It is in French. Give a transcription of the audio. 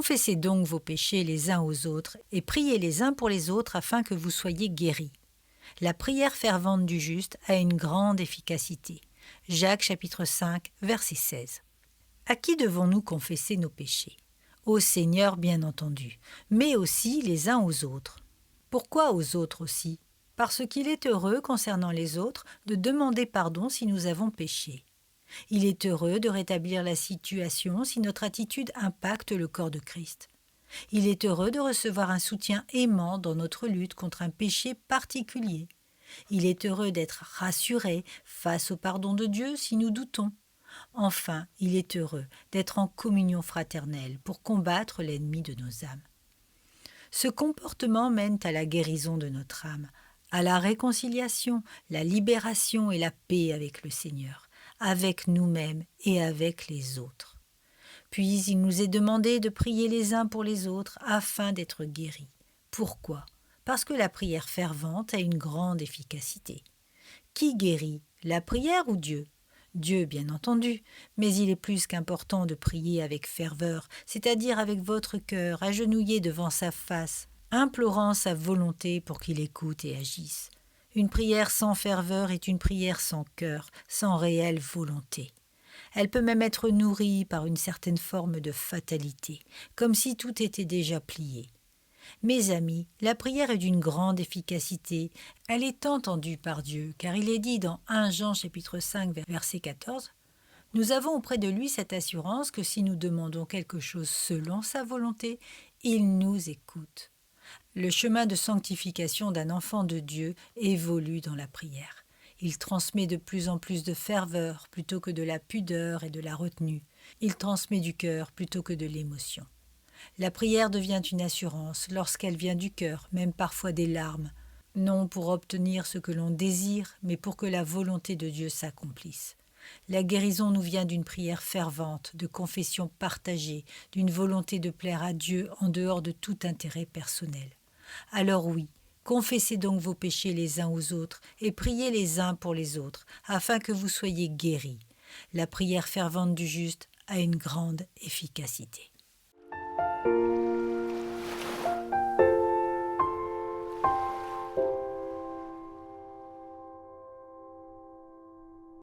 Confessez donc vos péchés les uns aux autres et priez les uns pour les autres afin que vous soyez guéris. La prière fervente du juste a une grande efficacité. Jacques chapitre 5, verset 16. À qui devons-nous confesser nos péchés ? Au Seigneur bien entendu, mais aussi les uns aux autres. Pourquoi aux autres aussi ? Parce qu'il est heureux concernant les autres de demander pardon si nous avons péché. Il est heureux de rétablir la situation si notre attitude impacte le corps de Christ. Il est heureux de recevoir un soutien aimant dans notre lutte contre un péché particulier. Il est heureux d'être rassuré face au pardon de Dieu si nous doutons. Enfin, il est heureux d'être en communion fraternelle pour combattre l'ennemi de nos âmes. Ce comportement mène à la guérison de notre âme, à la réconciliation, la libération et la paix avec le Seigneur, avec nous-mêmes et avec les autres. Puis il nous est demandé de prier les uns pour les autres afin d'être guéris. Pourquoi ? Parce que la prière fervente a une grande efficacité. Qui guérit ? La prière ou Dieu ? Dieu, bien entendu, mais il est plus qu'important de prier avec ferveur, c'est-à-dire avec votre cœur, agenouillé devant sa face, implorant sa volonté pour qu'il écoute et agisse. Une prière sans ferveur est une prière sans cœur, sans réelle volonté. Elle peut même être nourrie par une certaine forme de fatalité, comme si tout était déjà plié. Mes amis, la prière est d'une grande efficacité. Elle est entendue par Dieu, car il est dit dans 1 Jean chapitre 5, verset 14, « Nous avons auprès de lui cette assurance que si nous demandons quelque chose selon sa volonté, il nous écoute. » Le chemin de sanctification d'un enfant de Dieu évolue dans la prière. Il transmet de plus en plus de ferveur plutôt que de la pudeur et de la retenue. Il transmet du cœur plutôt que de l'émotion. La prière devient une assurance lorsqu'elle vient du cœur, même parfois des larmes, non pour obtenir ce que l'on désire, mais pour que la volonté de Dieu s'accomplisse. La guérison nous vient d'une prière fervente, de confession partagée, d'une volonté de plaire à Dieu en dehors de tout intérêt personnel. Alors oui, confessez donc vos péchés les uns aux autres et priez les uns pour les autres, afin que vous soyez guéris. La prière fervente du juste a une grande efficacité.